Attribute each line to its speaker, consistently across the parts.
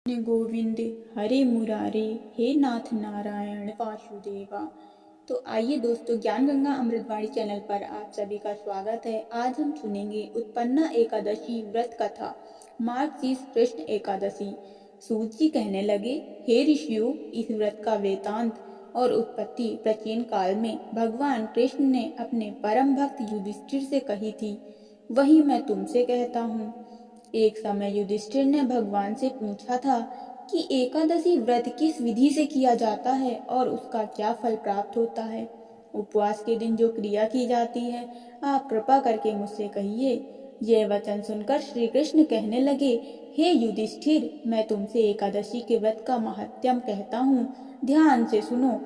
Speaker 1: गोविंद हरे मुरारे, हे नाथ नारायण वासुदेवा। तो आइए दोस्तों, ज्ञान गंगा अमृतवाणी चैनल पर आप सभी का स्वागत है। आज हम सुनेंगे उत्पन्ना एकादशी व्रत कथा, मार्गशीर्ष कृष्ण एकादशी। सूत जी कहने लगे, हे ऋषियों, इस व्रत का वृतांत और उत्पत्ति प्राचीन काल में भगवान कृष्ण ने अपने परम भक्त युधिष्ठिर से कही थी, वही मैं तुमसे कहता हूँ। एक समय युधिष्ठिर ने भगवान से पूछा था कि एकादशी व्रत किस विधि से किया जाता है और उसका क्या फल प्राप्त होता है। उपवास के दिन जो क्रिया की जाती है, आप कृपा करके मुझसे कहिए। यह वचन सुनकर श्री कृष्ण कहने लगे, हे युधिष्ठिर, मैं तुमसे एकादशी के व्रत का महात्म्य कहता हूँ, ध्यान से सुनो।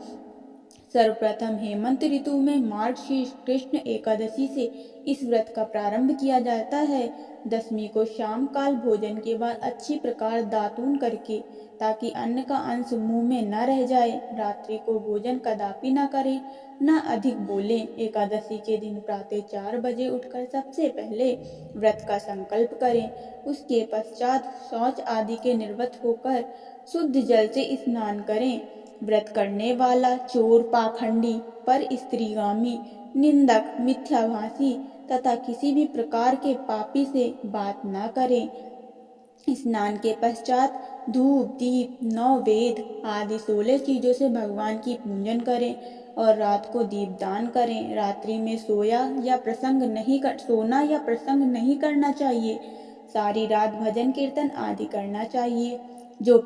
Speaker 1: सर्वप्रथम हेमंत ऋतु में मार्गशीर्ष कृष्ण एकादशी से इस व्रत का प्रारंभ किया जाता है। दशमी को शाम काल भोजन के बाद अच्छी प्रकार दातून करके, ताकि अन्न का अंश मुंह में न रह जाए। रात्रि को भोजन कदापि न करें, न अधिक बोलें। एकादशी के दिन प्रातः 4 बजे उठकर सबसे पहले व्रत का संकल्प करें। उसके पश्चात शौच आदि के निवृत्त होकर शुद्ध जल से स्नान करें। व्रत करने वाला चोर, पाखंडी, पर स्त्रीगामी, निंदक, मिथ्याभाषी तथा किसी भी प्रकार के पापी से बात न करें। स्नान के पश्चात धूप, दीप, 9 वेद आदि 16 चीजों से भगवान की पूजन करें और रात को दीपदान करें। रात्रि में सोना या प्रसंग नहीं करना चाहिए। सारी रात भजन कीर्तन आदि करना चाहिए। जो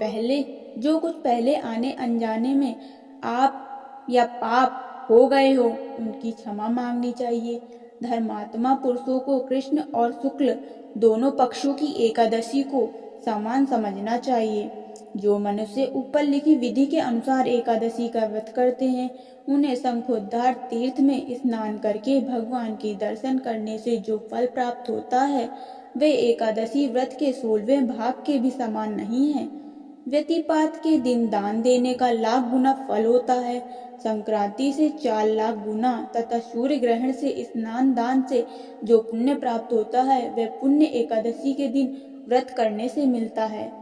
Speaker 1: कुछ पहले आने अनजाने में आप या पाप हो गए हो, उनकी क्षमा मांगनी चाहिए। धर्मात्मा पुरुषों को कृष्ण और शुक्ल दोनों पक्षों की एकादशी को समान समझना चाहिए। जो मनुष्य ऊपर लिखी विधि के अनुसार एकादशी का व्रत करते हैं, उन्हें शंखोद्धार तीर्थ में स्नान करके भगवान के दर्शन करने से जो फल प्राप्त होता है, वे एकादशी व्रत के 16वें भाग के भी समान नहीं है। व्यतिपात के दिन दान देने का लाख गुना फल होता है। संक्रांति से 4 लाख गुना तथा सूर्य ग्रहण से स्नान दान से जो पुण्य प्राप्त होता है, वह पुण्य एकादशी के दिन व्रत करने से मिलता है।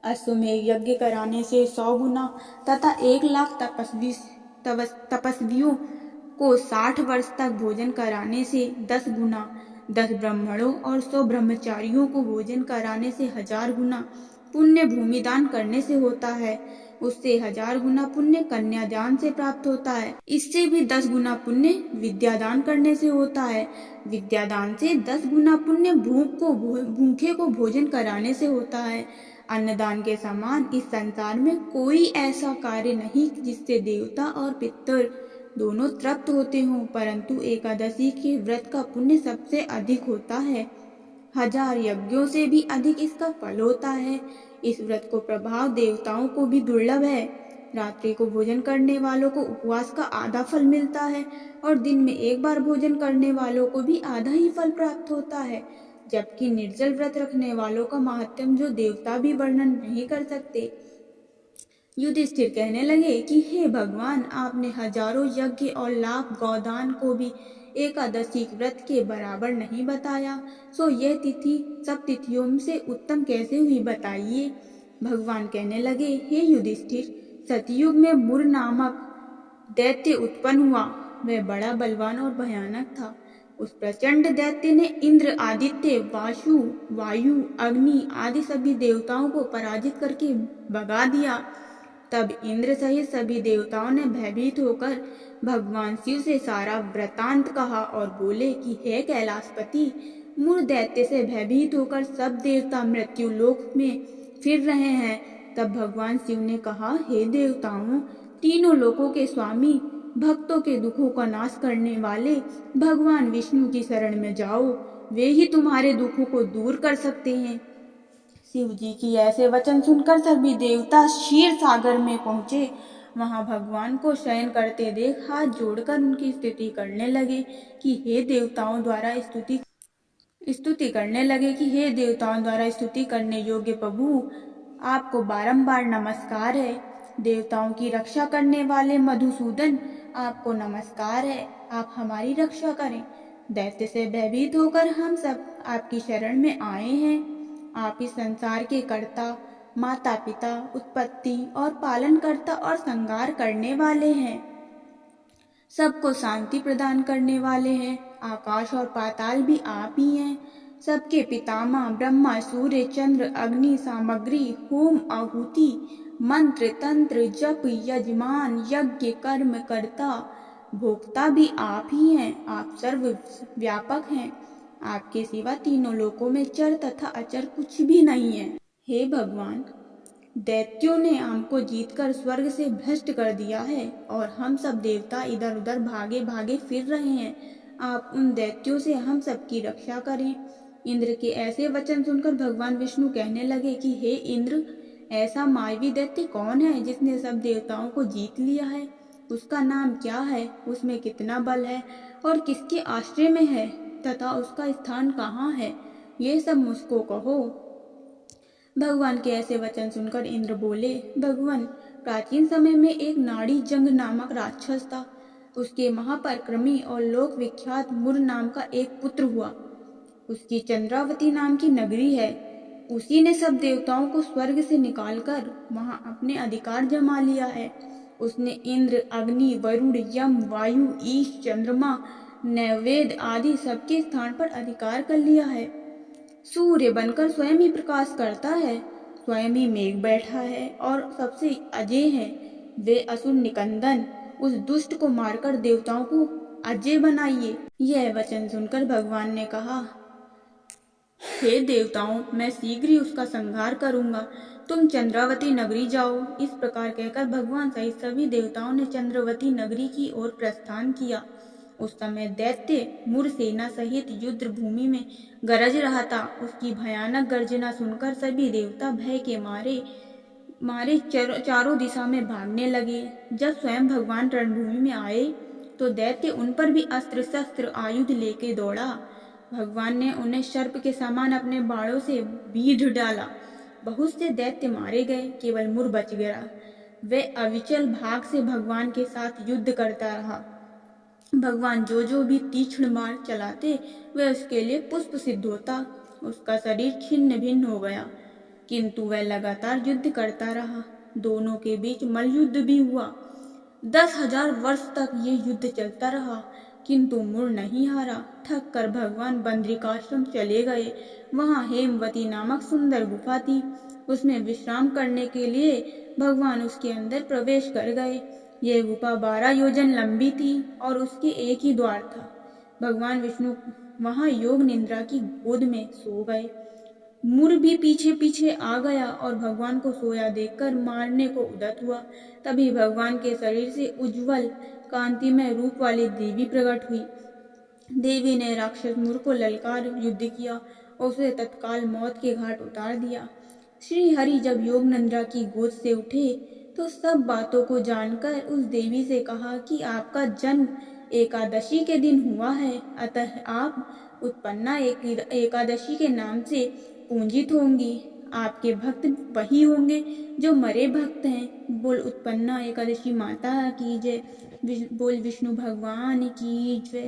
Speaker 1: अश्वमेध यज्ञ कराने से 100 गुना तथा 1 लाख तपस्वियों को 60 वर्ष तक भोजन कराने से 10 गुना, 10 ब्राह्मणों और 100 ब्रह्मचारियों को भोजन कराने से 1000 गुना पुण्य भूमिदान करने से होता है। उससे 1000 गुना पुण्य कन्यादान से प्राप्त होता है। इससे भी 10 गुना पुण्य विद्यादान करने से होता है। विद्यादान से 10 गुना पुण्य भूखे को भोजन कराने से होता है। अन्नदान के समान इस संसार में कोई ऐसा कार्य नहीं जिससे देवता और पितर दोनों तृप्त होते हों, परंतु एकादशी के व्रत का पुण्य सबसे अधिक होता है। 1000 यज्ञों से भी अधिक इसका फल होता है। इस व्रत को प्रभाव देवताओं को भी दुर्लभ है। रात्रि को भोजन करने वालों को उपवास का आधा फल मिलता है और दिन में एक बार भोजन करने वालों को भी आधा ही फल प्राप्त होता है, जबकि निर्जल व्रत रखने वालों का महात्म्य जो देवता भी वर्णन नहीं कर सकते। युधिष्ठिर कहने लगे कि हे भगवान, आपने हजारों यज्ञ और लाख गौदान को भी एकादशी व्रत के बराबर नहीं बताया, सो यह तिथि सब तिथियों से उत्तम कैसे हुई, बताइए। भगवान कहने लगे, हे युधिष्ठिर, सतयुग में मुर नामक दैत्य उत्पन्न हुआ। वह बड़ा बलवान और भयानक था। उस प्रचंड दैत्य ने इंद्र, आदित्य, वायु, अग्नि आदि सभी देवताओं को पराजित करके भगा दिया। तब इंद्र सहित सभी देवताओं ने भयभीत होकर भगवान शिव से सारा वृतांत कहा और बोले कि हे कैलाशपति, मूर दैत्य से भयभीत होकर सब देवता मृत्यु लोक में फिर रहे हैं। तब भगवान शिव ने कहा, हे देवताओं, तीनों लोकों के स्वामी, भक्तों के दुखों का नाश करने वाले भगवान विष्णु की शरण में जाओ, वे ही तुम्हारे दुखों को दूर कर सकते हैं। शिव जी की ऐसे वचन सुनकर सभी देवता क्षीर सागर में पहुंचे। वहां भगवान को शयन करते देख हाथ जोड़कर उनकी स्तुति करने लगे कि हे देवताओं द्वारा स्तुति करने योग्य प्रभु, आपको बारंबार नमस्कार है। देवताओं की रक्षा करने वाले मधुसूदन, आपको नमस्कार है, आप हमारी रक्षा करें। दैत्य से भयभीत होकर हम सब आपकी शरण में आए हैं। आप इस संसार के कर्ता, माता पिता, उत्पत्ति और पालनकर्ता और संहार करने वाले हैं। सबको शांति प्रदान करने वाले हैं। आकाश और पाताल भी आप ही हैं। सबके पितामह ब्रह्मा, सूर्य, चंद्र, अग्नि, सामग्री, होम, आहुति, मंत्र, तंत्र, जप, यजमान, यज्ञ, कर्म कर्ता, भोक्ता भी आप ही हैं। आप सर्व व्यापक हैं। आपके सिवा तीनों लोकों में चर तथा अचर कुछ भी नहीं है। हे भगवान, दैत्यों ने हमको जीतकर स्वर्ग से भ्रष्ट कर दिया है और हम सब देवता इधर उधर भागे भागे फिर रहे हैं। आप उन दैत्यों से हम सबकी रक्षा करें। इंद्र के ऐसे वचन सुनकर भगवान विष्णु कहने लगे कि हे इंद्र, ऐसा मायावी दैत्य कौन है जिसने सब देवताओं को जीत लिया है? उसका नाम क्या है? उसमें कितना बल है और किसके आश्रय में है तथा उसका स्थान कहाँ है? ये सब मुझको कहो। भगवान के ऐसे वचन सुनकर इंद्र बोले, भगवान, प्राचीन समय में एक नाड़ी जंग नामक राक्षस था। उसके महापराक्रमी और लोक विख्यात मुर नाम का एक पुत्र हुआ। उसकी चंद्रावती नाम की नगरी है। उसी ने सब देवताओं को स्वर्ग से निकालकर वहां अपने अधिकार जमा लिया है। उसने इंद्र, अग्नि, वरुण, यम, वायु, ईश, चंद्रमा, नैवेद्य आदि सबके स्थान पर अधिकार कर लिया है। सूर्य बनकर स्वयं ही प्रकाश करता है, स्वयं ही मेघ बैठा है और सबसे अजय है। वे असुर निकंदन, उस दुष्ट को मारकर देवताओं को अजय बनाइए। यह वचन सुनकर भगवान ने कहा, हे देवताओं, मैं शीघ्र ही उसका संहार करूंगा। तुम चंद्रावती नगरी जाओ। इस प्रकार कहकर भगवान सहित सभी देवताओं ने चंद्रावती नगरी की ओर प्रस्थान किया। उस समय दैत्य मुर सेना सहित युद्ध भूमि में गरज रहा था। उसकी भयानक गर्जना सुनकर सभी देवता भय के मारे चारों दिशा में भागने लगे। जब स्वयं भगवान रणभूमि में आए तो दैत्य उन पर भी अस्त्र शस्त्र आयुध लेके दौड़ा। भगवान ने उन्हें सर्प के समान अपने बाणों से बीध डाला। बहुत से दैत्य मारे गए, केवल मुर बच गया। वह अविचल भाग से भगवान के साथ युद्ध करता रहा। भगवान जो जो भी तीक्ष्ण बाण चलाते वह उसके लिए पुष्प सिद्ध होता। उसका शरीर छिन्न भिन्न हो गया, किंतु वह लगातार युद्ध करता रहा। दोनों के बीच मल्लयुद्ध भी हुआ। 10,000 वर्ष तक ये युद्ध चलता रहा, किंतु मुर नहीं हारा। थक कर भगवान बद्रिकाश्रम चले गए। वहां हेमवती नामक सुंदर गुफा थी। उसमें विश्राम करने के लिए भगवान उसके अंदर प्रवेश कर गए। यह गुफा 12 योजन लंबी थी और उसके एक ही द्वार था। भगवान विष्णु वहां योग निद्रा की गोद में सो गए। मुर भी पीछे पीछे आ गया और भगवान को सोया देखकर मारने को उद्यत हुआ। तभी भगवान के शरीर से उज्जवल कांतिमय रूप वाली देवी प्रकट हुई। देवी ने राक्षस मुर को ललकार युद्ध किया और उसे तत्काल मौत के घाट उतार दिया। श्री हरि जब योग निद्रा की गोद से उठे तो सब बातों को जानकर उस देवी से कहा कि आपका जन्म एकादशी के दिन हुआ है, अतः आप उत्पन्ना एकादशी के नाम से पूजित होंगी। आपके भक्त वही होंगे जो मरे भक्त हैं। बोल उत्पन्ना एकादशी माता की जय। बोल विष्णु भगवान की जय।